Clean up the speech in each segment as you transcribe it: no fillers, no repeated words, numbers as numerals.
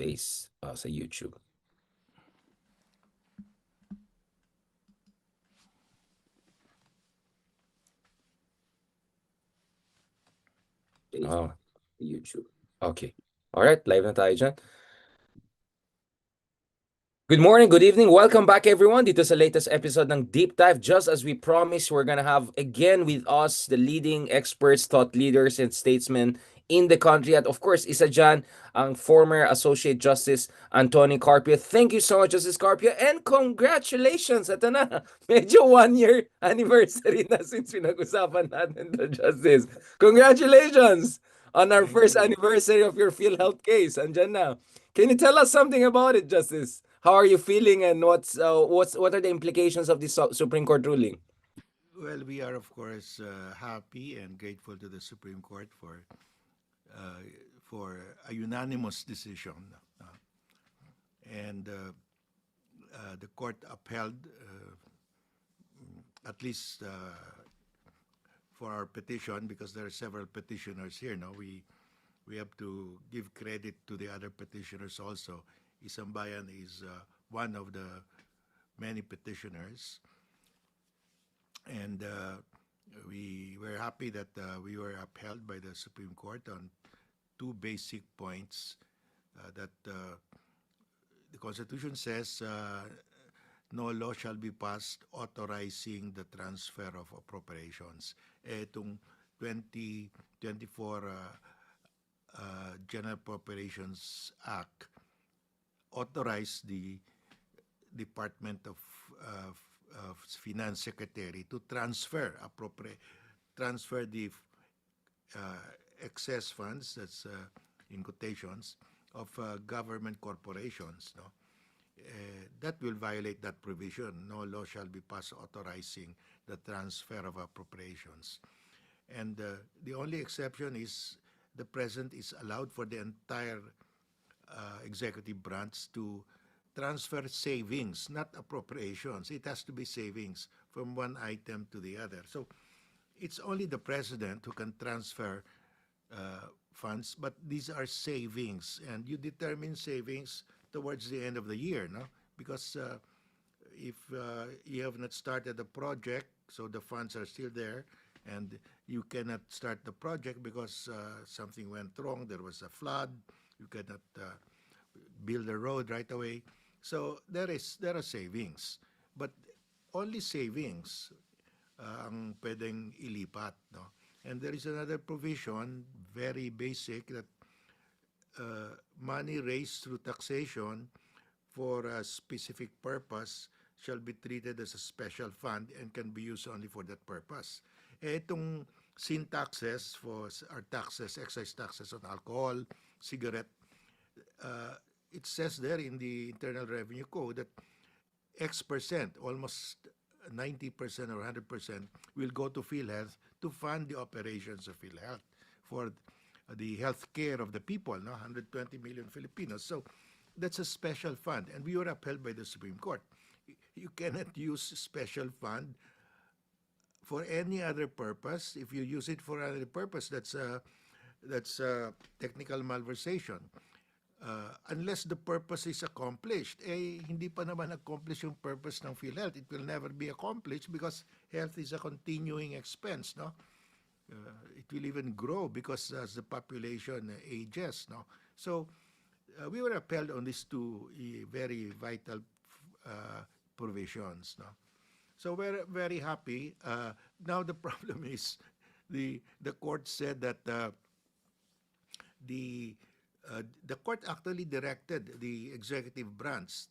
face sa YouTube. Oh, YouTube. Okay. Alright, live na tayo dyan. Good morning, good evening. Welcome back everyone dito sa latest episode ng Deep Dive. Just as we promised, we're gonna have again with us the leading experts, thought leaders, and statesmen in the country. At of course, isa dyan ang former Associate Justice Anthony Carpio. Thank you so much, Justice Carpio, and congratulations! Ito na, medyo 1-year anniversary na since pinag-usapan natin to, Justice. Congratulations on our first anniversary of your Philhealth case. Andyan na. Can you tell us something about it, Justice? How are you feeling, and what are the implications of this Supreme Court ruling? Well, we are, of course, happy and grateful to the Supreme Court uh, for a unanimous decision. And the court upheld, at least for our petition, because there are several petitioners here. No, we have to give credit to the other petitioners also. Isambayan is one of the many petitioners. And we were happy that we were upheld by the Supreme Court on two basic points that the Constitution says no law shall be passed authorizing the transfer of appropriations. Itong 2024 General Appropriations Act authorized the Department of Finance Secretary to transfer the excess funds, that's in quotations, of government corporations. No, that will violate that provision. No law shall be passed authorizing the transfer of appropriations. And the only exception is the President is allowed for the entire executive branch to transfer savings, not appropriations. It has to be savings from one item to the other. So it's only the President who can transfer funds, but these are savings, and you determine savings towards the end of the year, no? Because if you have not started the project, so the funds are still there, and you cannot start the project because something went wrong, there was a flood, you cannot build a road right away. So there are savings, but only savings ang pwedeng ilipat, no? And there is another provision, very basic, that money raised through taxation for a specific purpose shall be treated as a special fund and can be used only for that purpose. Itong sin taxes for our taxes, excise taxes on alcohol, cigarette, it says there in the Internal Revenue Code that X%, almost 90% or 100%, will go to Philhealth to fund the operations of Philhealth for the health care of the people, no? 120 million Filipinos. So that's a special fund, and we were upheld by the Supreme Court. You cannot use special fund for any other purpose. If you use it for another purpose, that's technical malversation. Unless the purpose is accomplished, hindi pa naman accomplished yung purpose ng PhilHealth. It will never be accomplished because health is a continuing expense, no? It will even grow because as the population ages, no? So we were upheld on these two very vital provisions, no? So we're very happy. Now the problem is the court said that the court actually directed the executive branch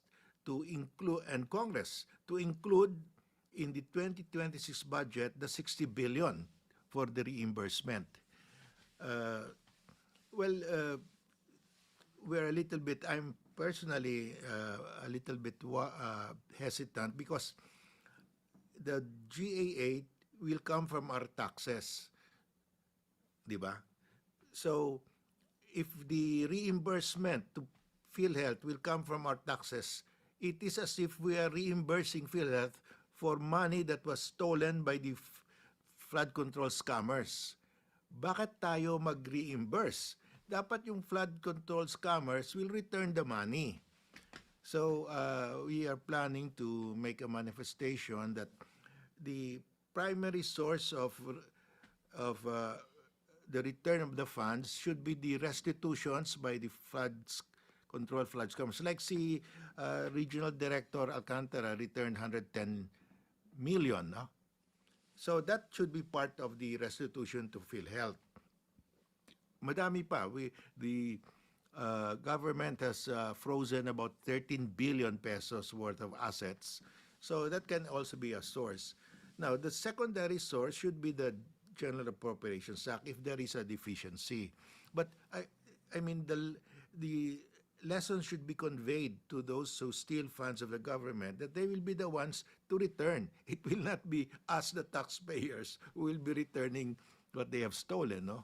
to include, and Congress to include in the 2026 budget the 60 billion for the reimbursement. We're a little bit, I'm personally a little bit hesitant because the GA8 will come from our taxes, di ba? So if the reimbursement to PhilHealth will come from our taxes, it is as if we are reimbursing PhilHealth for money that was stolen by the flood control scammers. Bakit tayo mag-reimburse? dapat yung flood control scammers will return the money. So we are planning to make a manifestation that the primary source of the return of the funds should be the restitutions by the floods control flood scammers. Like si Regional Director Alcantara returned 110 million. No? So that should be part of the restitution to Philhealth. Madami pa. The government has frozen about 13 billion pesos worth of assets. So that can also be a source. Now, the secondary source should be the General Appropriations Act if there is a deficiency. But I mean, the lesson should be conveyed to those who steal funds of the government that they will be the ones to return. It will not be us, the taxpayers, who will be returning what they have stolen, no?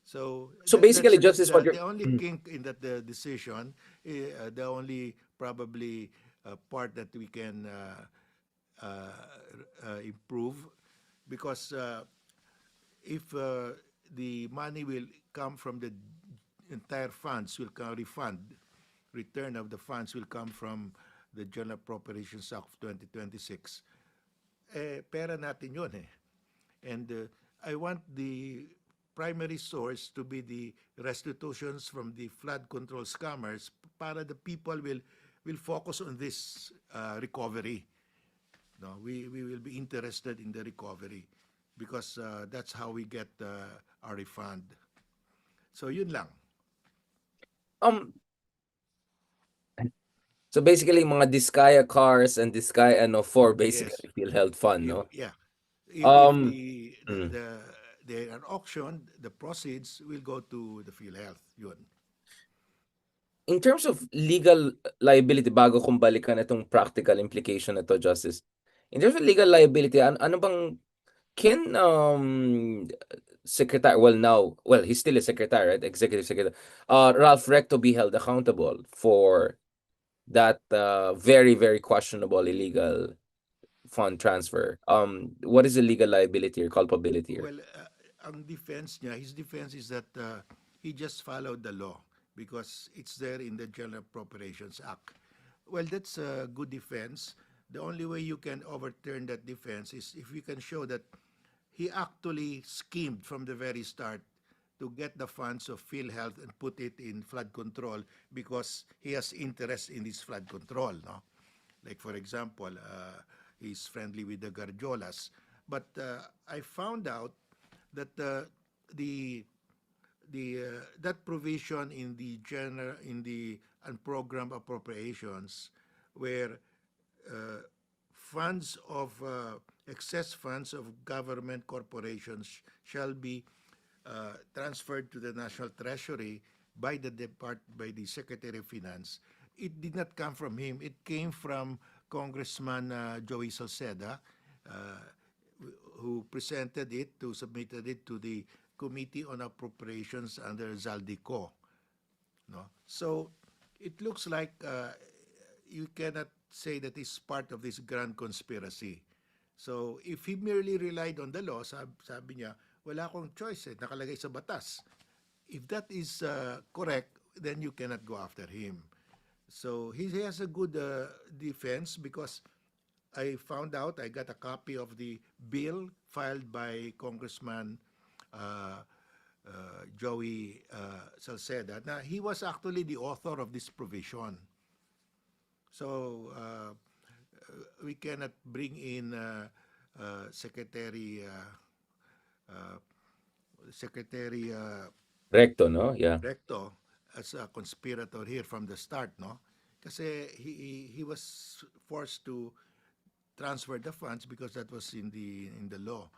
So So basically, that's Justice, what you're the only kink in that the decision, the only probably part that we can improve, because if the money will come from the entire funds, will come refund, return of the funds will come from the General Appropriations Act of 2026, pera natin yun eh. And I want the primary source to be the restitutions from the flood control scammers para the people will focus on this recovery. No, we will be interested in the recovery because that's how we get our refund. So yun lang. um so basically mga Diskaya cars and Diskaya ano for Yes. basically PhilHealth fund, no? Yeah. If Um mm. they are auctioned, the proceeds will go to the PhilHealth. Yun. In terms of legal liability, bago kong balikan itong practical implication na to, Justice. In terms of legal liability, ano bang can secretary, well, he's still a secretary, right? Executive secretary. Ralph Recto be held accountable for that very, very questionable illegal fund transfer. What is the legal liability or culpability here? Well, ang defense niya, his defense is that he just followed the law because it's there in the General Appropriations Act. Well, that's a good defense. The only way you can overturn that defense is if you can show that he actually schemed from the very start to get the funds of PhilHealth and put it in flood control because he has interest in this flood control, no? Like for example, he's friendly with the Garjolas. But I found out that the that provision in the unprogrammed appropriations, where funds of excess funds of government corporations shall be transferred to the National Treasury by the Secretary of Finance. It did not come from him. It came from Congressman Joey Salceda, who submitted it to the Committee on Appropriations under Zaldico. No? So it looks like you cannot say that it's part of this grand conspiracy. So if he merely relied on the law, sabi niya, wala akong choice, nakalagay sa batas. If that is correct, then you cannot go after him. So he has a good defense because I found out, I got a copy of the bill filed by Congressman Joey Salceda. Now, he was actually the author of this provision. So we cannot bring in Secretary Recto, no? Yeah. Recto as a conspirator here from the start, no? Kasi he was forced to transfer the funds because that was in the law.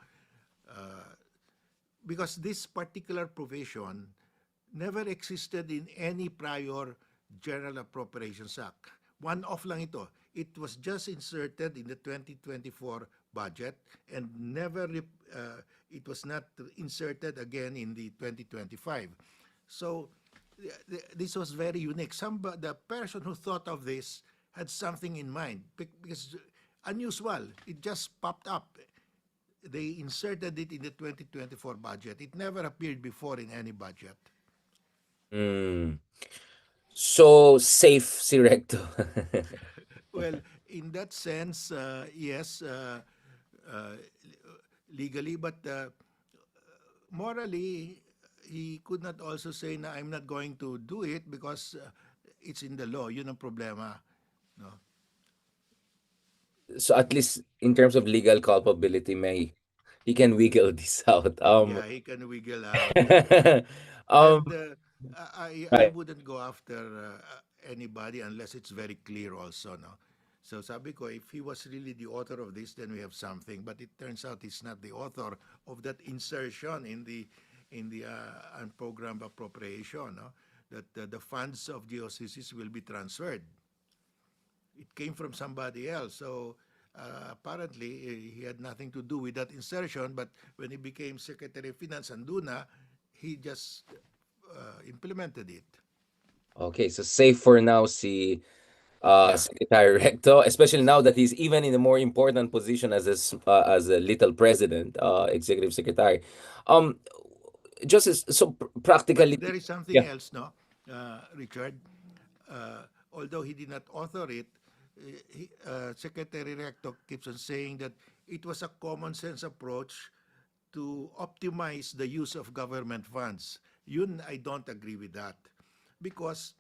Because this particular provision never existed in any prior General Appropriations Act. One-off lang ito. It was just inserted in the 2024 budget and it was not inserted again in the 2025. So this was very unique. The person who thought of this had something in mind because unusual. It just popped up. They inserted it in the 2024 budget. It never appeared before in any budget. Mm. So, safe si Recto. Well, in that sense, yes, uh, legally, but morally, he could not also say na I'm not going to do it because it's in the law. Yun ang problema. No? So, at least in terms of legal culpability, may he can wiggle this out. Yeah, he can wiggle out. Um, And I right. wouldn't go after anybody unless it's very clear also, no? So sabi ko, if he was really the author of this, then we have something. But it turns out he's not the author of that insertion in the unprogrammed appropriation, no? That the funds of GOCCs will be transferred. It came from somebody else. So apparently he had nothing to do with that insertion. But when he became Secretary of Finance and Duna, he just implemented it. Okay, so safe for now si Yeah. Secretary Recto, especially now that he's even in a more important position as a little president, executive secretary. Um, just as, so But practically, there is something yeah. else, no, Richard. Although he did not author it, Secretary Recto keeps on saying that it was a common sense approach to optimize the use of government funds. Yun, I don't agree with that. Because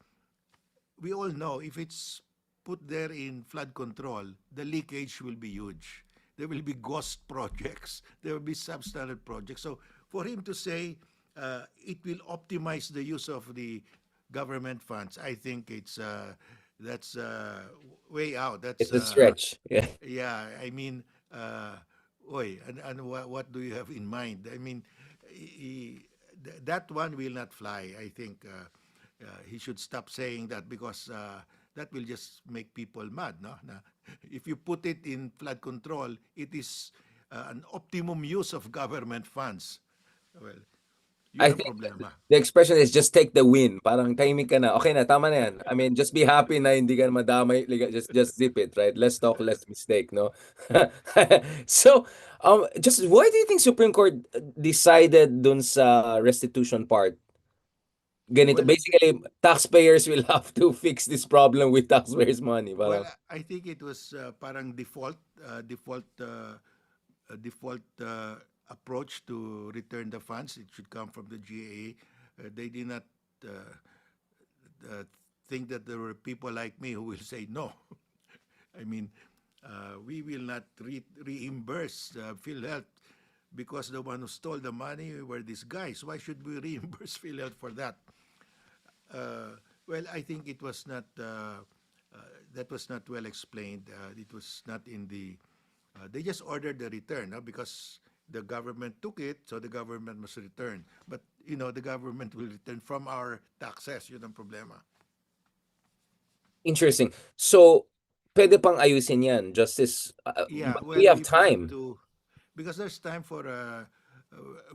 we all know if it's put there in flood control, the leakage will be huge. There will be ghost projects. There will be substandard projects. So for him to say it will optimize the use of the government funds, I think that's way out. That's It's a stretch. Yeah. yeah. I mean, oy, and what do you have in mind? I mean, that one will not fly. I think he should stop saying that because that will just make people mad. No, if you put it in flood control, it is an optimum use of government funds. Well, I yun ang think problema. the expression is just take the win. Parang tahimik ka na. Okay na, tama na yan. I mean, just be happy na hindi ka madamay. Like, just zip it, right? Less talk, less mistake, no? So, just why do you think Supreme Court decided dun sa restitution part? Ganito, Well, basically, taxpayers will have to fix this problem with taxpayers' money. well, Parang, I think it was parang default approach to return the funds. It should come from the GAA. They did not uh, uh, think that there were people like me who will say no. I mean, we will not reimburse Philhealth because the one who stole the money were these guys. Why should we reimburse Philhealth for that? Well, I think it was not. That was not well explained. It was not in the. They just ordered the return because the government took it, so the government must return. But the government will return from our taxes. Yun ang problema. interesting. So, pwede pang ayusin yan, Justice. Yeah, We well, have if we have time. to, because there's time for a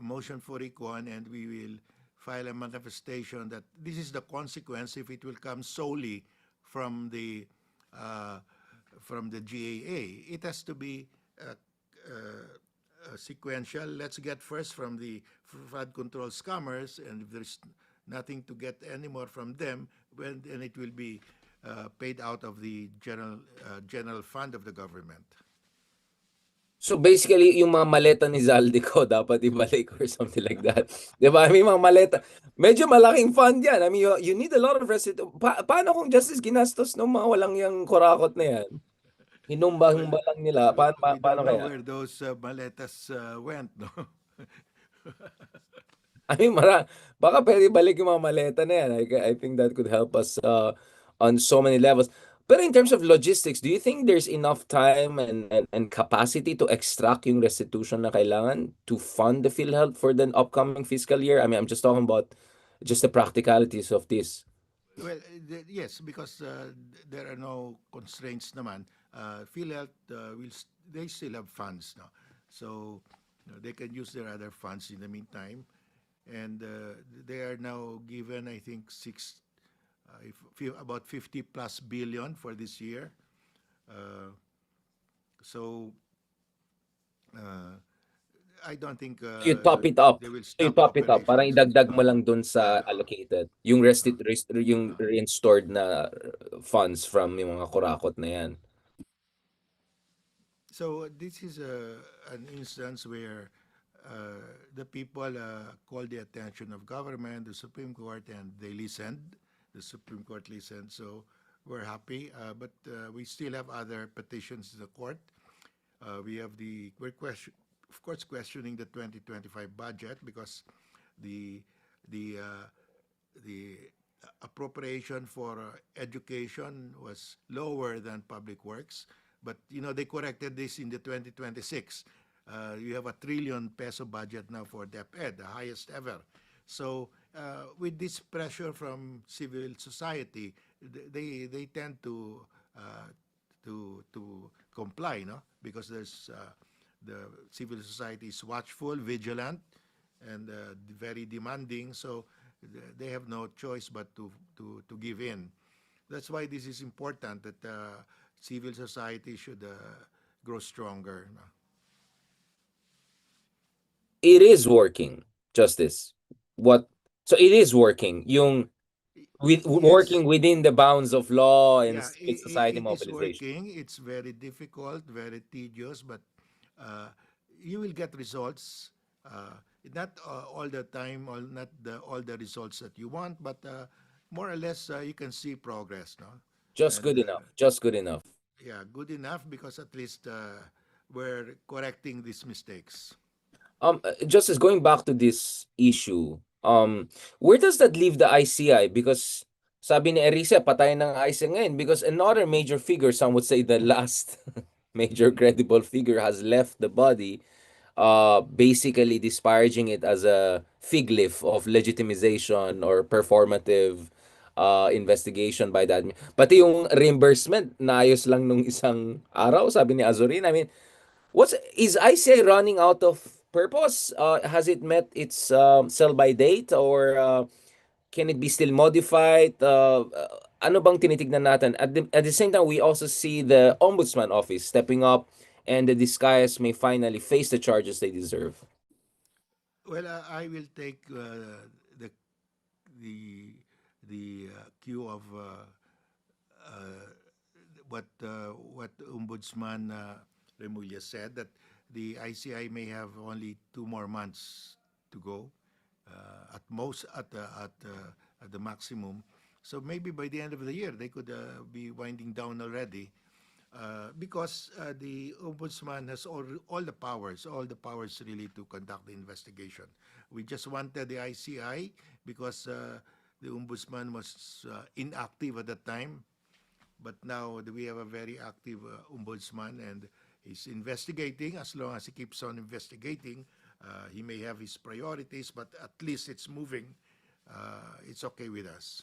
motion for recon, and we will file a manifestation that this is the consequence if it will come solely from the uh, GAA. It has to be sequential. Let's get first from the flood control scammers, and if there's nothing to get anymore from them, well, then it will be paid out of the general fund of the government. So basically, yung mga maleta ni Zaldico dapat ibalik or something like that. 'Di ba? May mga maleta. Medyo malaking fund yan. I mean, you need a lot of paano kung justice ginastos ng mga walang yang kurakot na yan? Well, Hinumba-humba lang nila. we Paano don't know kaya? where those maletas went, no? I mean, baka pwede balik yung mga maleta na yan. I think that could help us on so many levels. Pero in terms of logistics, do you think there's enough time and capacity to extract yung restitution na kailangan to fund the PhilHealth for the upcoming fiscal year? I mean, I'm just talking about just the practicalities of this. Well, yes, because there are no constraints naman. PhilHealth they still have funds now, so they can use their other funds in the meantime, and they are now given, I think, about 50 plus billion for this year. Uh, so uh, I don't think You top it up. they will So you stop top it up. Parang operations. idagdag mo lang dun sa Yeah. allocated. Yung Uh, yung uh. reinstored na funds from yung mga kurakot na yan. So this is an instance where the people called the attention of government, the Supreme Court, and they listened. The Supreme Court listened, so we're happy. But we still have other petitions to the court. We have we're of course, questioning the 2025 budget because the the uh, the appropriation for education was lower than public works, but they corrected this in the 2026. You have a trillion peso budget now for DepEd, the highest ever. So with this pressure from civil society, they tend to comply, no? Because there's the civil society is watchful, vigilant, and very demanding. So they have no choice but to give in. That's why this is important that civil society should grow stronger. No? It is working, Justice. What? So it is working. Yung Yes, working within the bounds of law and yeah, civil society it is mobilization. working. It's very difficult, very tedious, but uh, you will get results. Not all the time, not all the results that you want, but more or less you can see progress, no? Just And good enough. Just good enough. yeah, good enough because at least we're correcting these mistakes. Justice, going back to this issue, where does that leave the ICI? Because sabi ni Erisa, patay ng ICI ngayon because another major figure, some would say the last major credible figure has left the body, basically disparaging it as a fig leaf of legitimization or performative investigation by that. Pati yung reimbursement, naayos lang nung isang araw, sabi ni Azurin. I mean, is ICI running out of purpose? Has it met its sell by date or can it be still modified? Ano bang tinitignan natin? At the same time, we also see the Ombudsman office stepping up and the disguise may finally face the charges they deserve. Well, I will take the the cue of uh, what Ombudsman Remulla said, that the ICI may have only 2 more months to go, at most, at the maximum. So maybe by the end of the year they could be winding down already, because the ombudsman has all the powers really to conduct the investigation. We just wanted the ICI because the ombudsman was inactive at that time, but now we have a very active ombudsman, and he's investigating. As long as he keeps on investigating, he may have his priorities, but at least it's moving. It's okay with us.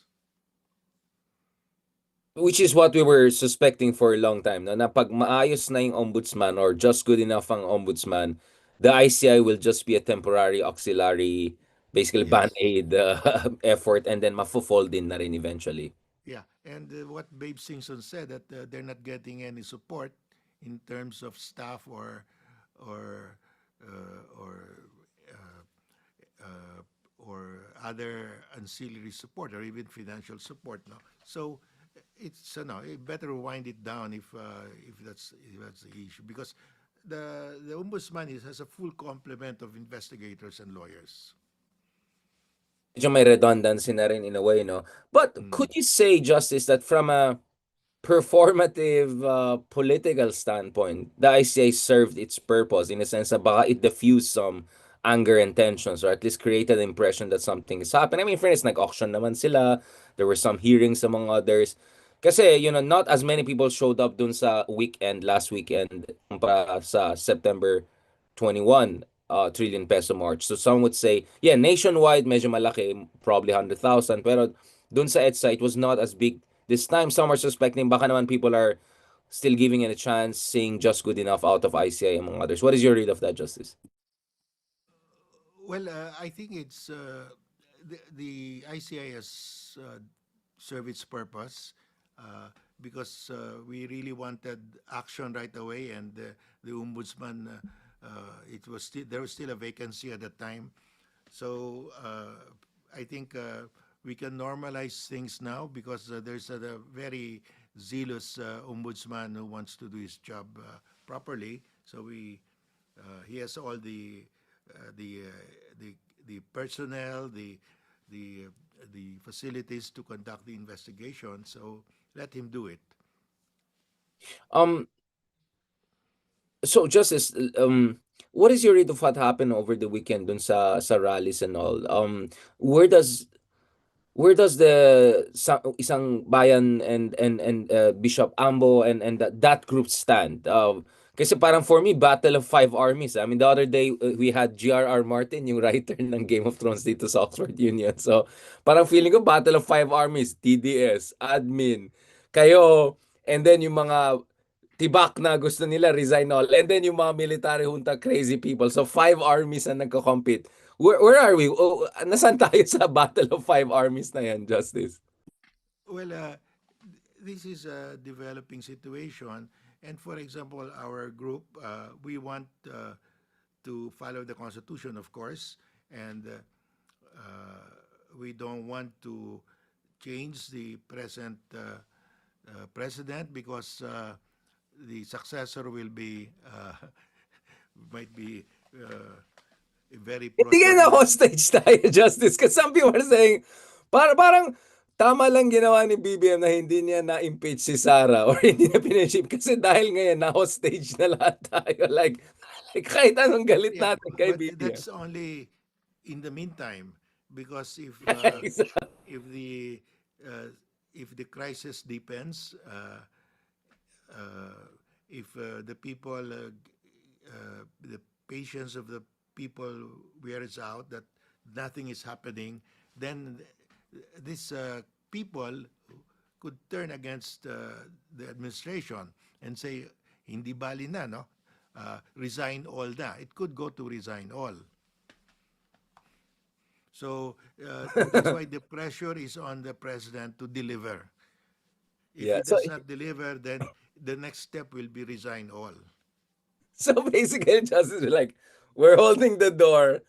Which is what we were suspecting for a long time, no? Na pag maayos na yung ombudsman or just good enough ang ombudsman, the ICI will just be a temporary auxiliary, basically Yes. band-aid effort and then mafo-fold in na rin eventually. Yeah, and what Babe Singson said, that they're not getting any support in terms of staff or or uh, or other ancillary support or even financial support. No, so it's better wind it down if that's the issue, because the ombudsman has a full complement of investigators and lawyers. Medyo may redundancy na rin in a way, no? But Mm. could you say, Justice, that from a performative political standpoint, the ICI served its purpose in a sense that baka it diffused some anger and tensions or at least created the impression that something is happening. I mean, in fairness, nag-auction naman sila. There were some hearings among others. Kasi, not as many people showed up dun sa last weekend, pa sa September 21 trillion peso march. So some would say, yeah, nationwide, medyo malaki, probably 100,000. Pero dun sa EDSA, it was not as big. This time, some are suspecting baka naman people are still giving it a chance, saying just good enough out of ICI among others. What is your read of that, Justice? Well, I think it's the ICI has served its purpose, because we really wanted action right away, and the ombudsman There was still a vacancy at the time. So I think we can normalize things now because there's a very zealous ombudsman who wants to do his job properly. So he has all the the the personnel, the the facilities to conduct the investigation. So let him do it. Um, so Justice, what is your read of what happened over the weekend dun sa rallies and all? Where does the isang bayan and Bishop Ambo and that group stand? Kasi parang for me, battle of five armies. I mean, the other day we had G.R.R. Martin, yung writer ng Game of Thrones dito sa Oxford Union. So parang feeling ko battle of five armies, TDS, admin, kayo, and then yung mga tibak na gusto nila resign all, and then yung mga military junta crazy people. So five armies na nagko-compete. Where are we? Nasaan tayo sa battle of five armies na yan, Justice? Well, this is a developing situation. And for example, our group, we want to follow the Constitution, of course, and we don't want to change the present president because the successor will be might be very Hindi nga na pro-China. hostage tayo, Justice. Because some people are saying, parang tama lang ginawa ni BBM na hindi niya na-impeach si Sara or hindi niya piniship kasi dahil ngayon na-hostage na lahat tayo. Like kahit anong galit Yeah, natin kay but BBM. that's only in the meantime, because Exactly. if the uh, if the crisis deepens, if the people, the patience of the people wears out, that nothing is happening, then these people could turn against the administration and say, hindi bali na, no? Resign all na. It could go to resign all. So that's why the pressure is on the president to deliver. If Yeah. he does not deliver, then the next step will be resign all. So basically, Justice is like, we're holding the door.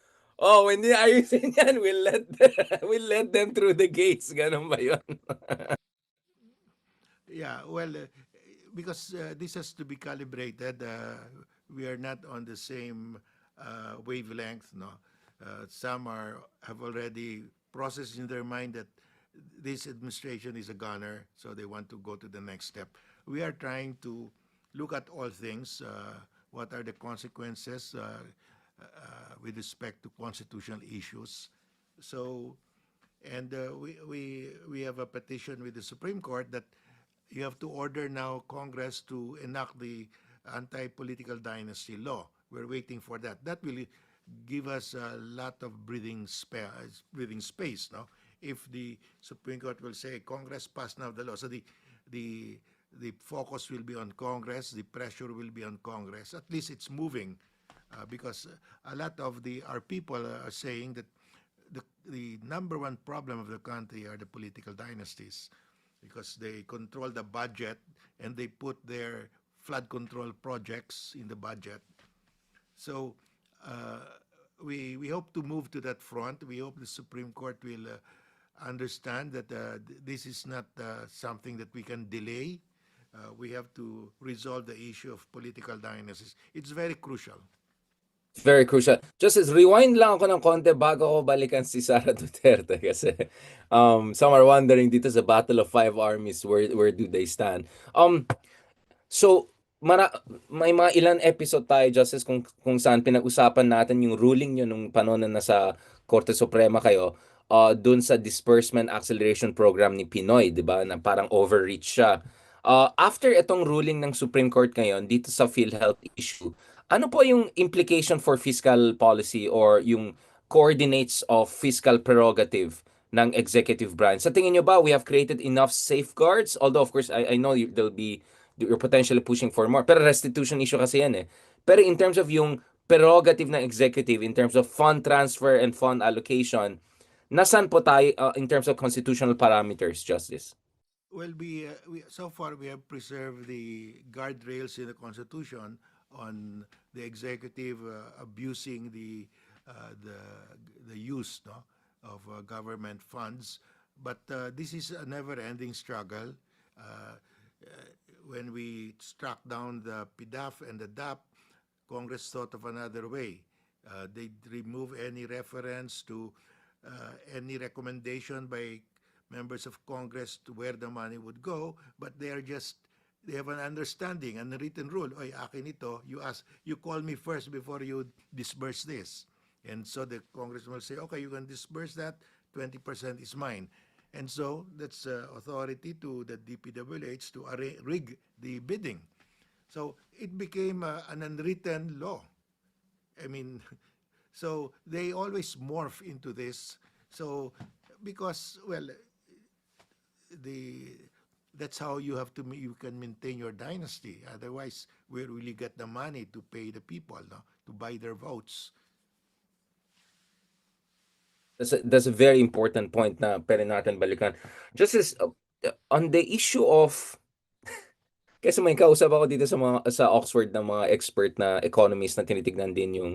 Oh, when di ayusin yan, we'll let them through the gates. Ganun ba yun? Yeah, well, because this has to be calibrated. We are not on the same wavelength. No, some have already processed in their mind that this administration is a gunner, so they want to go to the next step. We are trying to look at all things. What are the consequences with respect to constitutional issues? So and we have a petition with the Supreme Court that you have to order now Congress to enact the anti-political dynasty law. We're waiting for that. That will give us a lot of breathing space. No, if the Supreme Court will say Congress passed now the law, so the the focus will be on Congress, the pressure will be on Congress. At least it's moving, because a lot of our people are saying that the number one problem of the country are the political dynasties because they control the budget and they put their flood control projects in the budget. So uh, we hope to move to that front. We hope the Supreme Court will understand that this is not something that we can delay. We have to resolve the issue of political dynasties. It's very crucial. Very crucial. Just rewind lang ako ng konti bago ko balikan si Sara Duterte kasi some are wondering dito sa Battle of Five Armies, where do they stand? So, may mga ilan episode tayo, Justice, kung saan pinag-usapan natin yung ruling nyo nung panahon na nasa Korte Suprema kayo, dun sa disbursement acceleration program ni Pinoy, di ba? Na parang overreach siya. After itong ruling ng Supreme Court ngayon, dito sa PhilHealth issue, ano po yung implication for fiscal policy or yung coordinates of fiscal prerogative ng executive branch? Sa tingin nyo ba, we have created enough safeguards? Although, of course, I know there'll be you're potentially pushing for more. Pero restitution issue kasi yan eh. Pero in terms of yung prerogative ng executive, in terms of fund transfer and fund allocation, nasan po tayo in terms of constitutional parameters, Justice? Well, we so far we have preserved the guardrails in the Constitution on the executive abusing the use, no, of government funds. But this is a never-ending struggle. Uh, when we struck down the PDAF and the DAP, Congress thought of another way. They remove any reference to any recommendation by members of Congress to where the money would go, but they have an understanding, an unwritten rule. Oy, akin ito, you call me first before you disburse this. And so the congressman will say, okay, you can disburse that, 20% is mine. And so that's authority to the DPWH to rig the bidding. So it became an unwritten law. I mean, so they always morph into this. So because, well, the that's how you can maintain your dynasty. Otherwise, where will you get the money to pay the people, no? To buy their votes? That's a very important point na pwede natin balikan. Just as on the issue of kasi may kausap ako dito sa Oxford ng mga expert na economists na tinitignan din yung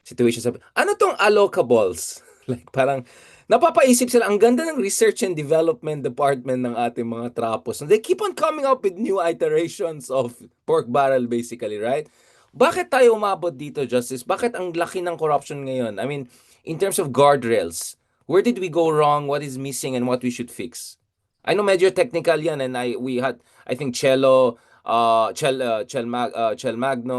situation. Sabi, ano tong allocables? Like parang napapaisip sila, ang ganda ng research and development department ng ating mga trapos. They keep on coming up with new iterations of pork barrel basically, right? Bakit tayo umabot dito, Justice? Bakit ang laki ng corruption ngayon? I mean, in terms of guardrails, where did we go wrong? What is missing and what we should fix? I know medyo technical yan and we had I think Chel Magno,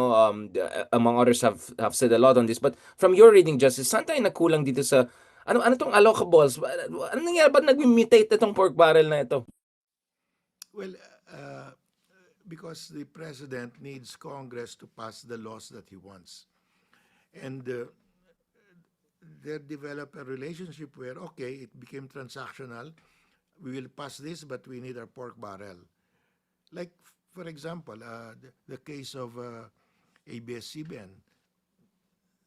among others have said a lot on this. But from your reading, Justice, saan tayo nakulang dito sa ano tong allocables? Ano nangyari? Ba't nag-mutate itong pork barrel na ito? Well, uh, because the president needs Congress to pass the laws that he wants. And they develop a relationship where, okay, it became transactional. We will pass this, but we need our pork barrel. Like, for example, the case of ABS-CBN.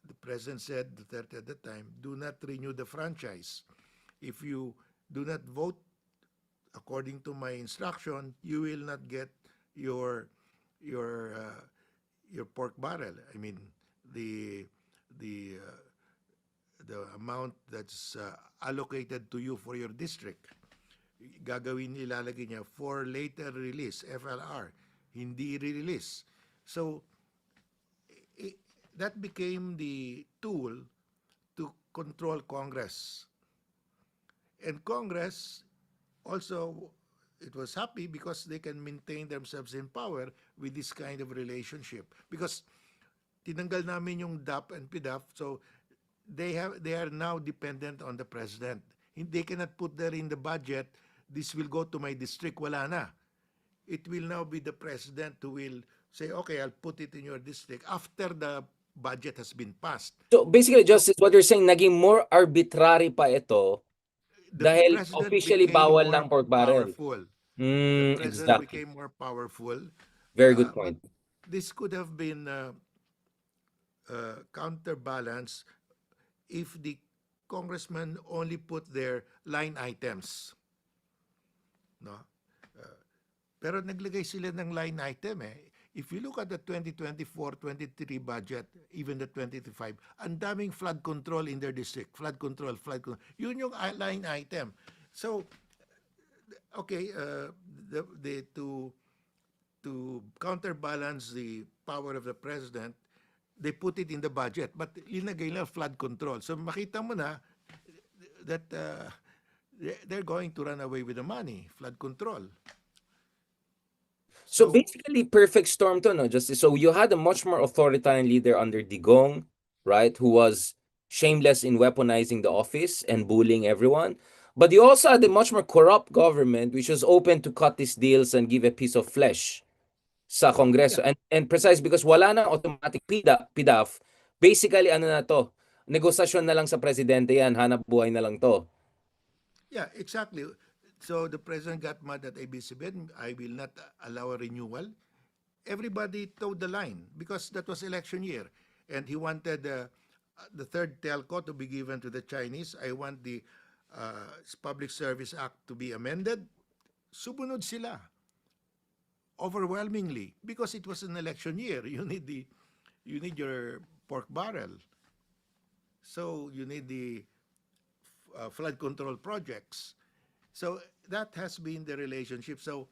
The president said, Duterte at the time, do not renew the franchise. If you do not vote according to my instruction, you will not get your your uh, your pork barrel. I mean, the the uh, the amount that's allocated to you for your district. Gagawin ilalagay niya for later release, FLR, hindi release. So that became the tool to control Congress. And Congress also, it was happy because they can maintain themselves in power with this kind of relationship. Because tinanggal namin yung DAP and PDAP, so they are now dependent on the president. They cannot put there in the budget, this will go to my district, wala na. It will now be the president who will say, okay, I'll put it in your district after the budget has been passed. So basically, Justice, what you're saying, naging more arbitrary pa ito The dahil president officially became bawal more ng pork barrel. powerful. The president Exactly. became more powerful. Very good But point. this could have been counterbalanced if the congressman only put their line items. No? Pero naglagay sila ng line item eh. If you look at the 2024-23 budget, even the 2025, ang daming flood control in their district. Flood control, flood control. Yun yung line item. So, okay, to counterbalance the power of the president, they put it in the budget. But linagay lang flood control. So makita mo na that they're going to run away with the money, flood control. So basically, perfect storm to, no, Justice? So you had a much more authoritarian leader under Digong, right, who was shameless in weaponizing the office and bullying everyone. But you also had a much more corrupt government, which was open to cut these deals and give a piece of flesh sa Kongreso. Yeah. And precise because wala nang automatic PDAF, basically ano na to, negosasyon na lang sa presidente yan, hanap buhay na lang to. Yeah, exactly. So the president got mad at ABS-CBN. I will not allow a renewal. Everybody towed the line because that was election year. And he wanted the third telco to be given to the Chinese. I want the Public Service Act to be amended. Sumunod sila overwhelmingly because it was an election year. You need you need your pork barrel. So you need the flood control projects. So that has been the relationship. So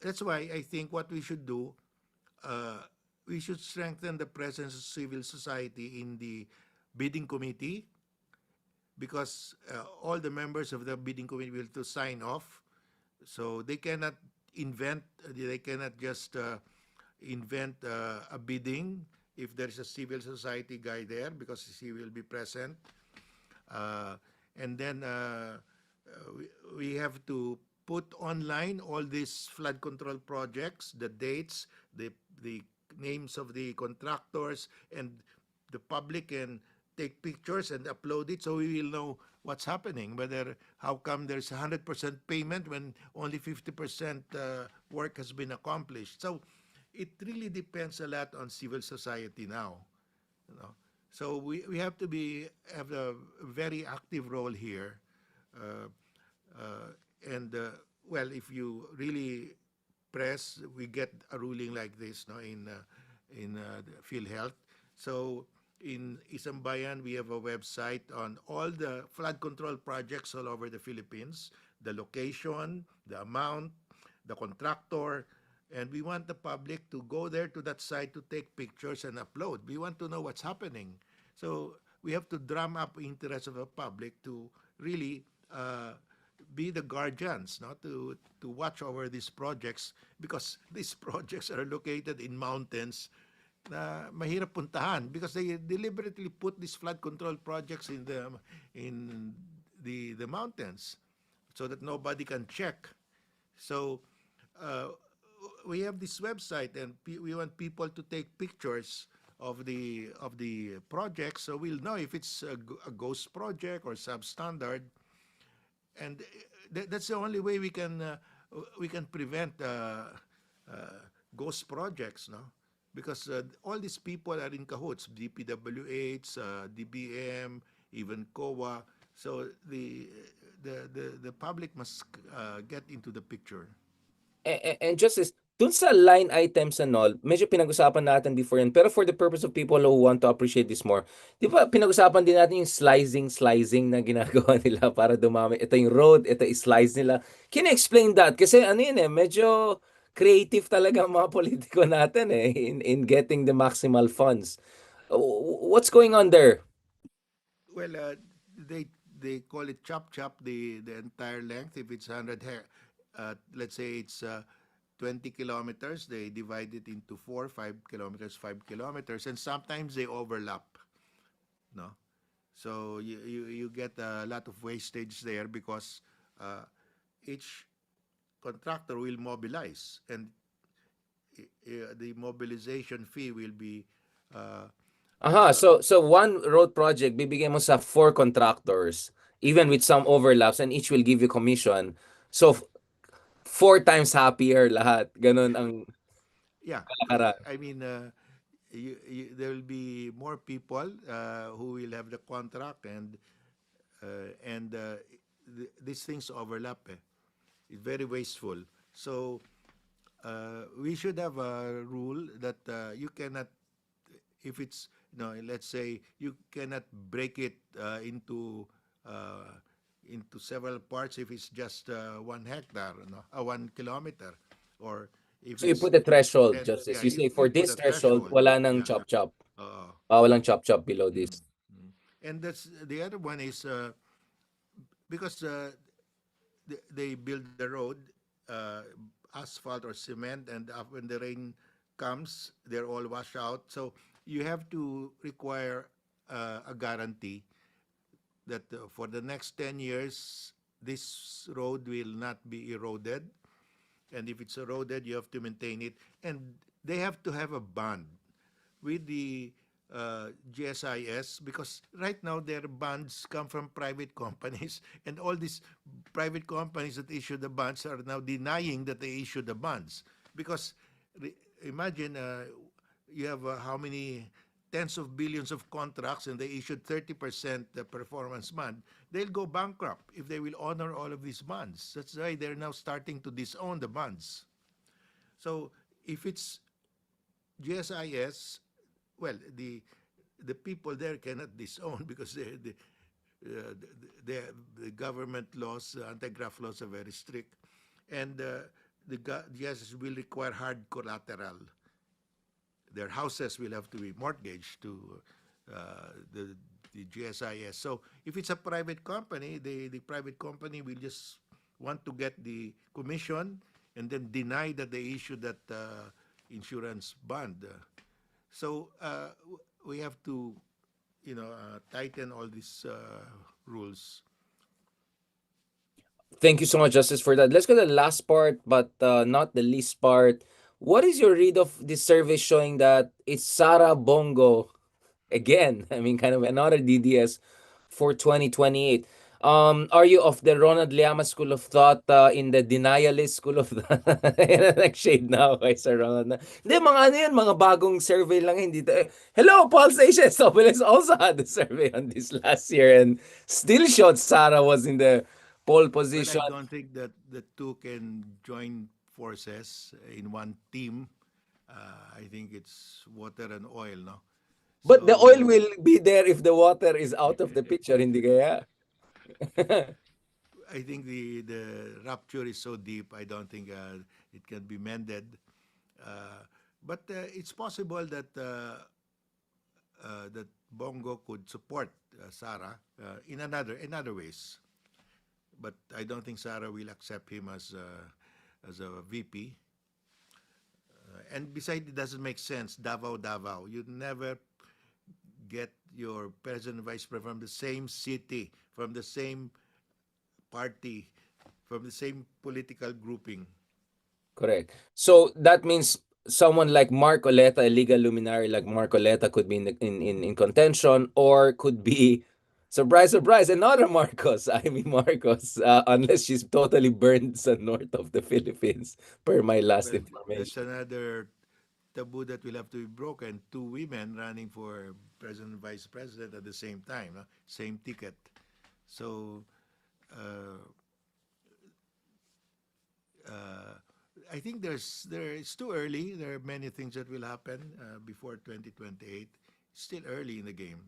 that's why I think what we should do, uh, we should strengthen the presence of civil society in the bidding committee, because all the members of the bidding committee will to sign off. So they cannot invent, they cannot just invent a bidding if there's a civil society guy there, because he will be present. Uh, and then we have to put online all these flood control projects, the dates, the names of the contractors, and the public can take pictures and upload it, so we will know what's happening. Whether how come there's 100% payment when only 50% work has been accomplished. So it really depends a lot on civil society now. You know? So we have to have a very active role here. Uh, and well, if you really press, we get a ruling like this, no, in the Philhealth. So in Isambayan, we have a website on all the flood control projects all over the Philippines, the location, the amount, the contractor, and we want the public to go there to that site to take pictures and upload. We want to know what's happening. So we have to drum up interest of the public to really be the guardians, no, to watch over these projects, because these projects are located in mountains na mahirap puntahan, because they deliberately put these flood control projects in the mountains so that nobody can check. So uh, we have this website, and we want people to take pictures of the project, so we'll know if it's a ghost project or substandard. And that's the only way we can prevent ghost projects, no? Because all these people are in cahoots: DPWH, DBM, even COA. So the public must get into the picture. And just as dun sa line items and all, medyo pinag-usapan natin before yan. Pero for the purpose of people who want to appreciate this more, di ba pinag-usapan din natin yung slicing na ginagawa nila para dumami. Ito yung road, ito i-slice nila. Can you explain that? Kasi ano yun medyo creative talaga ang mga politiko natin in getting the maximal funds. What's going on there? Well, they call it chop chop, the entire length. If it's 100 let's say it's 20 kilometers, they divide it into 5 kilometers, 5 kilometers, and sometimes they overlap. No, so you get a lot of wastage there, because uh, each contractor will mobilize, and the mobilization fee will be uh, Aha, so one road project bibigyan mo sa four contractors even with some overlaps and each will give you commission. So four times happier lahat. Ganun ang yeah. kalakaran. I mean, there will be more people who will have the contract, and these things overlap. It's very wasteful. So we should have a rule that you cannot, if it's, let's say you cannot break it uh, into several parts if it's just 1 hectare, 1 kilometer, or if So you it's put a threshold, and Justice. yeah, You say you for put this a threshold, threshold. wala nang Yeah. chop-chop. Uh, Walang chop-chop below mm, this. mm. And that's the other one is because they build the road, uh, asphalt or cement, and when the rain comes, they're all washed out. So you have to require a guarantee that for the next 10 years, this road will not be eroded. And if it's eroded, you have to maintain it. And they have to have a bond with the GSIS, because right now their bonds come from private companies, and all these private companies that issue the bonds are now denying that they issue the bonds, because imagine you have how many tens of billions of contracts, and they issued 30% the performance bond. They'll go bankrupt if they will honor all of these bonds. That's why they're now starting to disown the bonds. So if it's GSIS, well, the people there cannot disown because uh, the, the government laws, anti-graft laws are very strict, and yes, will require hard collateral. Their houses will have to be mortgaged to the GSIS. So if it's a private company, the private company will just want to get the commission and then deny that they issued that insurance bond. So we have to, tighten all these rules. Thank you so much, Justice, for that. Let's go to the last part, but not the least part. What is your read of this survey showing that it's Sara Bongo again? I mean, kind of another DDS for 2028. Are you of the Ronald Llama school of thought, in the denialist school of thought? Nag-shade na ako kay Sir Ronald na. Hindi, mga ano yan, mga bagong survey lang hindi. Hello, Paul Station. Sobeles also had a survey on this last year and still showed Sarah was in the pole Well, I position. don't think that the two can join forces in one team. I think it's water and oil, no? But the oil So will be there if the water is out of the picture, hindi kaya? I think the rupture is so deep. I don't think it can be mended. But it's possible that that Bongo could support Sara in other ways. But I don't think Sara will accept him as a VP. And besides, it doesn't make sense. Davao, Davao. You never get your president and vice president from the same city, from the same party, from the same political grouping. Correct. So that means someone like Mark Oleta, a legal luminary like Mark Oleta, could be in contention, or could be, surprise, surprise, another Marcos, Amy Marcos, unless she's totally burned sa north of the Philippines, per my last Well, that's information. another taboo that will have to be broken. Two women running for president and vice president at the same time, no? Same ticket. So uh, uh, I think it's too early. There are many things that will happen before 2028. It's still early in the game.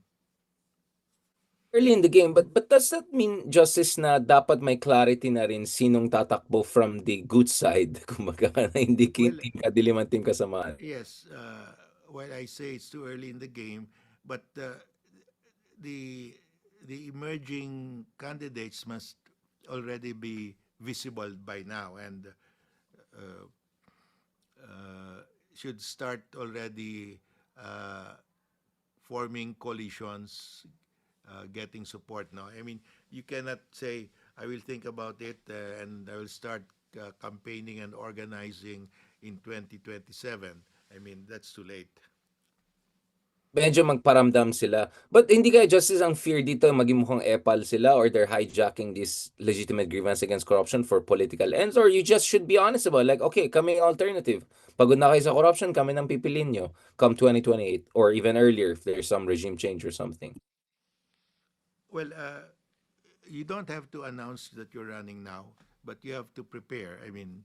Early in the game, but does that mean, Justice, na dapat may clarity na rin sinong tatakbo from the good side? Kumbaga, na hindi Well, team kadiliman, team kasamaan. yes. While I say it's too early in the game, but the the emerging candidates must already be visible by now and uh, should start already uh, forming coalitions, getting support now. I mean, you cannot say, I will think about it and I will start campaigning and organizing in 2027. I mean, that's too late. Medyo magparamdam sila. But hindi kaya, Justice, ang fear dito maging mukhang epal sila, or they're hijacking this legitimate grievance against corruption for political ends, or you just should be honest about, like, okay, kami yung alternative. Pagod na kayo sa corruption, kami nang pipiliin nyo come 2028 or even earlier if there's some regime change or something. Well, you don't have to announce that you're running now, but you have to prepare. I mean,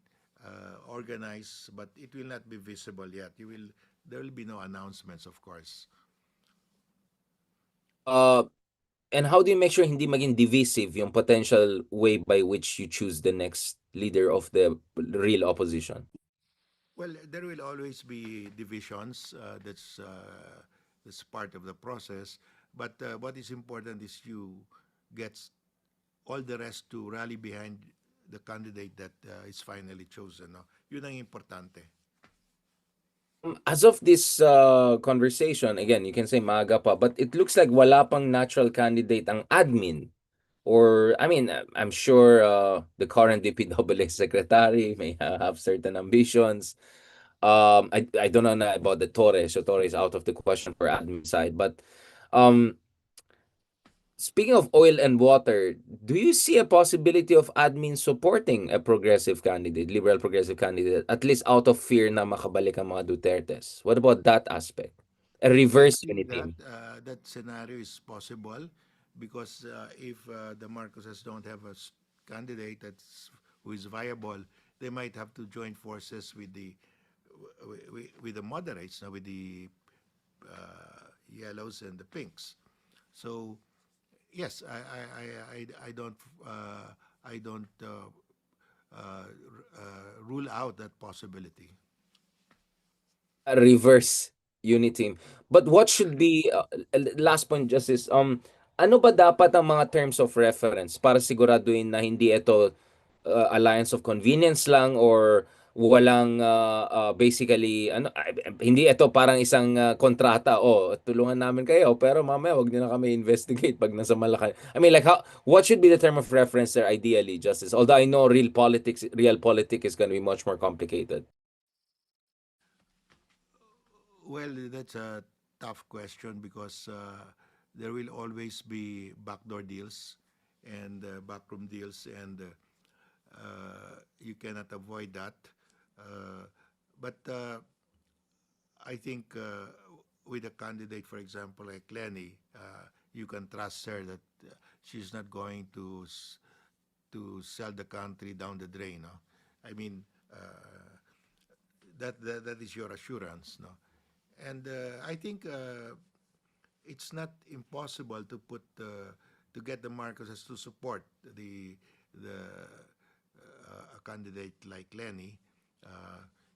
organize, but it will not be visible yet. There will be no announcements, of course. Uh, and how do you make sure hindi maging divisive yung potential way by which you choose the next leader of the real opposition? Well, there will always be divisions. That's part of the process. But what is important is you get all the rest to rally behind the candidate that is finally chosen. No? Yun ang importante. As of this conversation, again, you can say maaga pa, but it looks like wala pang natural candidate ang admin. Or, I mean, I'm sure the current DPAA secretary may have certain ambitions. I don't know na about the Torres. So Torres is out of the question for admin side. But um, speaking of oil and water, do you see a possibility of admin supporting a progressive candidate, liberal progressive candidate, at least out of fear na makabalik ang mga Dutertes? What about that aspect? A I reverse think that unity. that scenario is possible because if the Marcoses don't have a candidate who is viable, they might have to join forces with the moderates, with the yellows and the pinks. So yes, I don't rule out that possibility. A reverse unit team. But what should be last point, Justice, ano ba dapat ang mga terms of reference para siguraduhin na hindi ito alliance of convenience lang or walang basically ano hindi ito parang isang kontrata, oh tulungan namin kayo pero mamaya wag niyo na kami investigate pag nasa Malacan. I mean like how what should be the term of reference there ideally, Justice, although I know real politics is going to be much more complicated. Well, that's a tough question because there will always be backdoor deals and backroom deals, and you cannot avoid that. Uh, but I think with a candidate, for example, like Lenny, you can trust her that she's not going to sell the country down the drain. No? I mean, that is your assurance. No? And I think it's not impossible to get the Marcoses to support the a candidate like Lenny.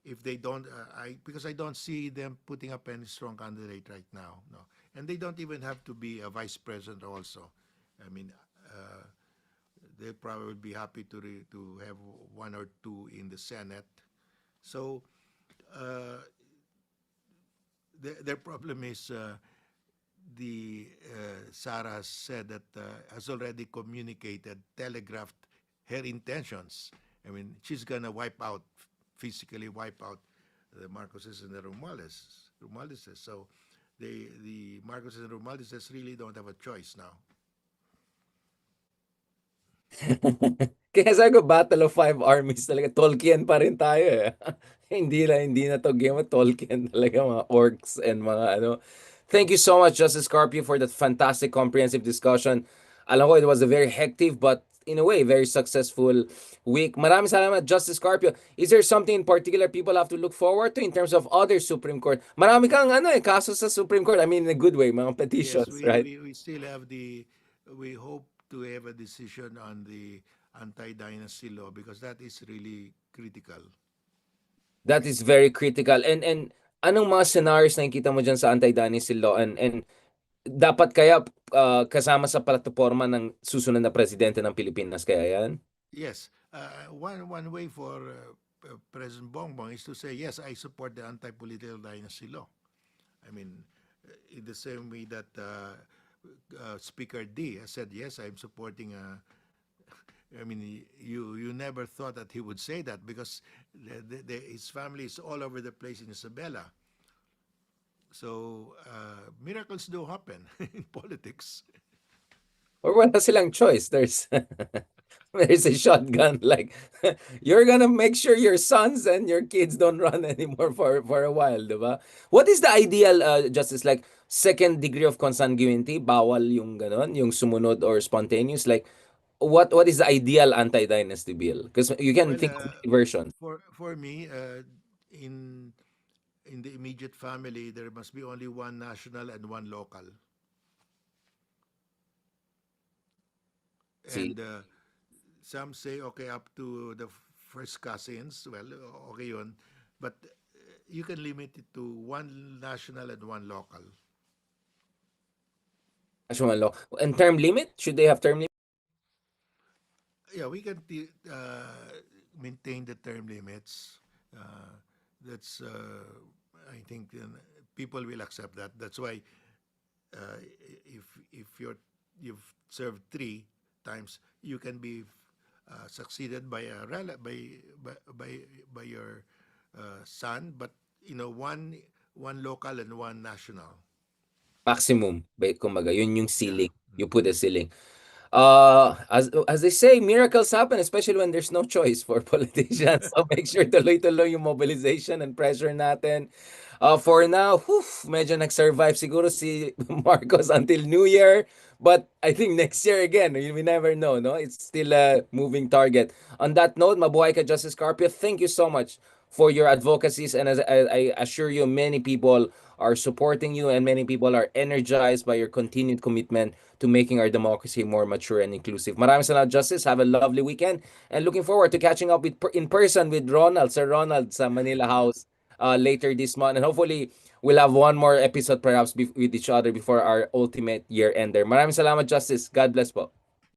If they don't, I because I don't see them putting up any strong candidate right now. No, and they don't even have to be a vice president. Also, I mean, they probably would be happy to have one or two in the Senate. So their problem is the Sara has said that has already communicated, telegraphed her intentions. I mean, she's gonna wipe out, physically wipe out the Marcoses and the Romualdeses. So the Marcoses and Romualdeses really don't have a choice now. Kaya sabi ko, Battle of Five Armies talaga. Tolkien pa rin tayo eh. Hindi na to game of Tolkien talaga, mga orcs and mga ano. Thank you so much, Justice Carpio, for that fantastic comprehensive discussion. Alam ko, it was a very hectic but in a way, very successful week. Maraming salamat, Justice Carpio. Is there something in particular people have to look forward to in terms of other Supreme Court? Marami kang ano eh, kaso sa Supreme Court. I mean, in a good way, mga Yes, petitions, right? we still have we hope to have a decision on the anti-dynasty law because that is really critical. That is very critical. And anong mga scenarios na nakikita mo diyan sa anti-dynasty law and dapat kaya kasama sa plataporma ng susunod na presidente ng Pilipinas kaya yan? Yes, one way for President Bongbong is to say yes, I support the anti-political dynasty law. I mean, in the same way that Speaker D has said yes, I'm supporting. I mean, you never thought that he would say that because his family is all over the place in Isabela. So miracles do happen in politics. Or wala silang choice. There's a shotgun like you're gonna make sure your sons and your kids don't run anymore for a while, di ba? What is the ideal justice like second degree of consanguinity? Bawal yung ganon, yung sumunod or spontaneous like what is the ideal anti-dynasty bill? Because you can Well, think of many versions. for me, in in the immediate family, there must be only one national and one local. See, And some say, okay, up to the first cousins. Well, okay yun. But you can limit it to one national and one local. national law. And term limit? Should they have term limit? Yeah, we can maintain the term limits. That's, I think, people will accept that. That's why if you've served 3 times, you can be succeeded by a by your son, but one local and one national. Maximum, kumbaga, yun yung Yeah. ceiling. You put a ceiling. As they say, miracles happen, especially when there's no choice for politicians. So make sure tuloy-tuloy yung mobilization and pressure natin. For now, medyo nag-survive siguro si Marcos until New Year. But I think next year again, we never know, no? It's still a moving target. On that note, mabuhay ka, Justice Carpio. Thank you so much for your advocacies. And as I assure you, many people are supporting you and many people are energized by your continued commitment to making our democracy more mature and inclusive. Maraming salamat, Justice. Have a lovely weekend and looking forward to catching up in person with Ronald, Sir Ronald sa Manila House later this month. And hopefully, we'll have one more episode perhaps with each other before our ultimate year ender. Maraming salamat, Justice. God bless po.